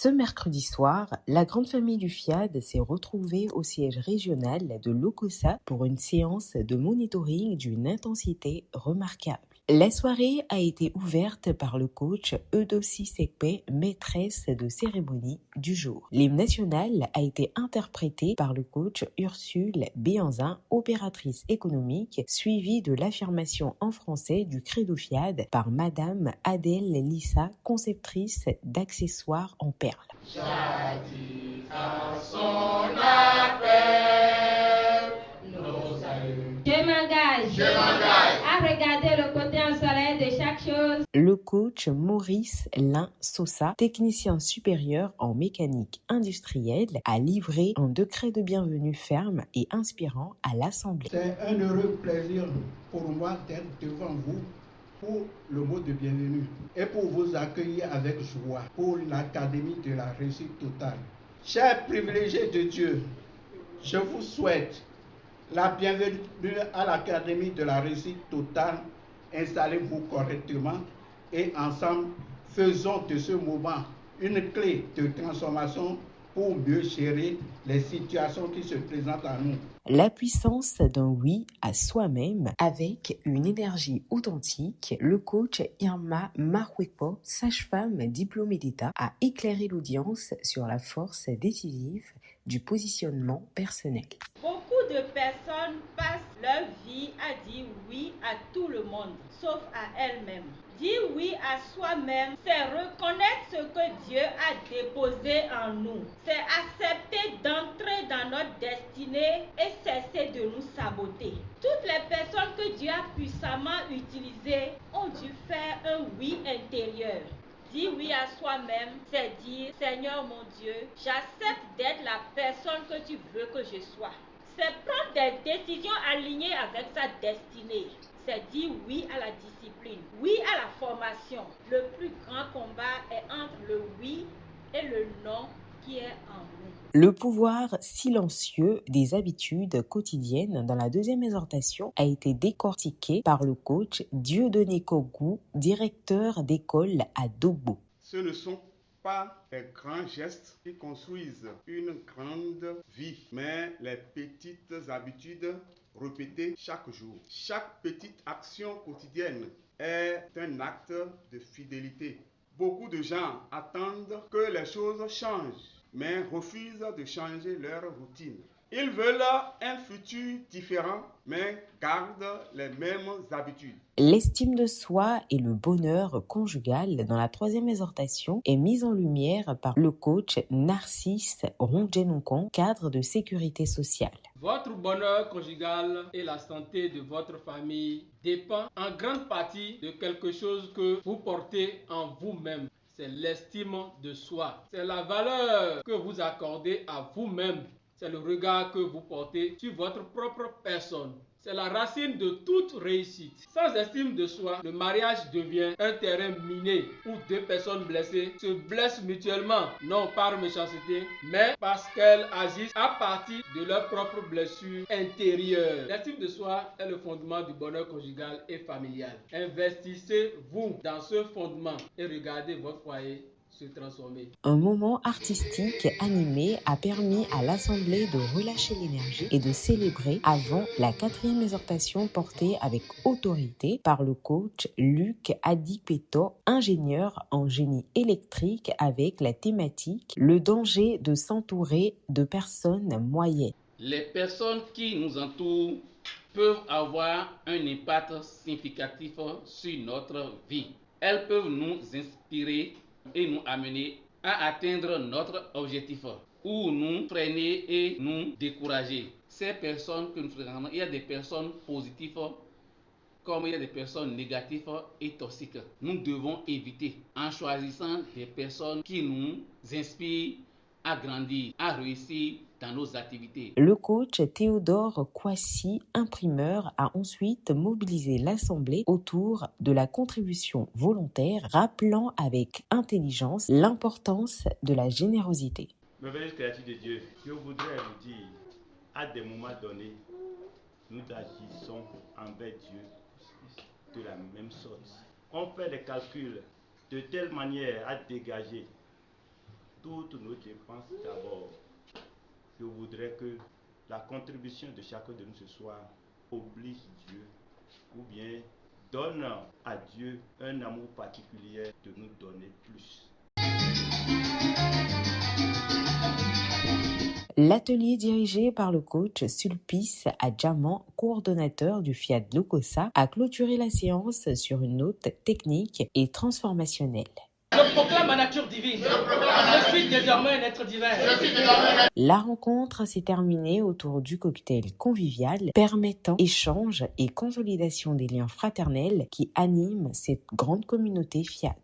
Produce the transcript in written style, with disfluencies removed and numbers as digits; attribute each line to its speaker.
Speaker 1: Ce mercredi soir, la grande famille du FIAD s'est retrouvée au siège régional de l'OCOSA pour une séance de monitoring d'une intensité remarquable. La soirée a été ouverte par le coach Eudocie Sekpe, maîtresse de cérémonie du jour. L'hymne national a été interprété par le coach Ursule Béanzin, opératrice économique, suivie de l'affirmation en français du credo FIAD par Madame Adèle Lissa, conceptrice d'accessoires en perles.
Speaker 2: Jadis à son appel, nos aïeux.
Speaker 3: Je m'engage à regarder le côté ensoleillé de chaque chose.
Speaker 1: Le coach Maurice Lin Sosa, technicien supérieur en mécanique industrielle, a livré un décret de bienvenue ferme et inspirant à l'Assemblée.
Speaker 4: C'est un heureux plaisir pour moi d'être devant vous pour le mot de bienvenue et pour vous accueillir avec joie pour l'Académie de la réussite totale. Chers privilégiés de Dieu, je vous souhaite la bienvenue à l'Académie de la réussite totale. Installez-vous correctement et ensemble, faisons de ce moment une clé de transformation pour mieux gérer les situations qui se présentent à nous.
Speaker 1: La puissance d'un oui à soi-même avec une énergie authentique, le coach Irma Marwekpo, sage-femme diplômée d'État, a éclairé l'audience sur la force décisive du positionnement personnel.
Speaker 5: Beaucoup de personnes passent leur vie à dire oui à tout le monde, sauf à elles-mêmes. Dire oui à soi-même, c'est reconnaître ce que Dieu a déposé en nous. C'est accepter d'entrer dans notre destinée et cesser de nous saboter. Toutes les personnes que Dieu a puissamment utilisées ont dû faire un oui intérieur. Dire oui à soi-même, c'est dire, Seigneur mon Dieu, j'accepte d'être la personne que tu veux que je sois. C'est prendre des décisions alignées avec sa destinée. C'est dire oui à la discipline, oui à la formation. Le plus grand combat est entre le oui et le non qui est en nous.
Speaker 1: Le pouvoir silencieux des habitudes quotidiennes dans la deuxième exhortation a été décortiqué par le coach Dieudonné Kogou, directeur d'école à Dogbo.
Speaker 6: Ce ne sont pas les grands gestes qui construisent une grande vie, mais les petites habitudes répétées chaque jour. Chaque petite action quotidienne est un acte de fidélité. Beaucoup de gens attendent que les choses changent, mais refusent de changer leur routine. Ils veulent un futur différent, mais gardent les mêmes habitudes.
Speaker 1: L'estime de soi et le bonheur conjugal dans la troisième exhortation est mise en lumière par le coach Narcisse Rongenoukon, cadre de sécurité sociale.
Speaker 2: Votre bonheur conjugal et la santé de votre famille dépend en grande partie de quelque chose que vous portez en vous-même. C'est l'estime de soi. C'est la valeur que vous accordez à vous-même. C'est le regard que vous portez sur votre propre personne. C'est la racine de toute réussite. Sans estime de soi, le mariage devient un terrain miné où deux personnes blessées se blessent mutuellement, non par méchanceté, mais parce qu'elles agissent à partir de leurs propres blessures intérieures. L'estime de soi est le fondement du bonheur conjugal et familial. Investissez-vous dans ce fondement et regardez votre foyer se transformer.
Speaker 1: Un moment artistique animé a permis à l'Assemblée de relâcher l'énergie et de célébrer avant la quatrième exhortation portée avec autorité par le coach Luc Adipeto, ingénieur en génie électrique avec la thématique « Le danger de s'entourer de personnes moyennes ».
Speaker 7: Les personnes qui nous entourent peuvent avoir un impact significatif sur notre vie. Elles peuvent nous inspirer et nous amener à atteindre notre objectif ou nous freiner et nous décourager. Ces personnes que nous fréquentons, il y a des personnes positives comme il y a des personnes négatives et toxiques. Nous devons éviter en choisissant des personnes qui nous inspirent à grandir, à réussir dans nos activités.
Speaker 1: Le coach Théodore Kwasi, imprimeur, a ensuite mobilisé l'Assemblée autour de la contribution volontaire, rappelant avec intelligence l'importance de la générosité.
Speaker 8: Merveilleuse créature de Dieu, je voudrais vous dire, à des moments donnés, nous agissons envers Dieu de la même sorte. On fait des calculs de telle manière à dégager toutes nos dépenses d'abord. Je voudrais que la contribution de chacun de nous ce soir oblige Dieu ou bien donne à Dieu un amour particulier de nous donner plus.
Speaker 1: L'atelier dirigé par le coach Sulpice Adjaman, coordonnateur du Fiat Lokossa, a clôturé la séance sur une note technique et transformationnelle.
Speaker 2: Je proclame ma nature divine. Je suis désormais un être divin.
Speaker 1: La rencontre s'est terminée autour du cocktail convivial permettant échange et consolidation des liens fraternels qui animent cette grande communauté Fiat.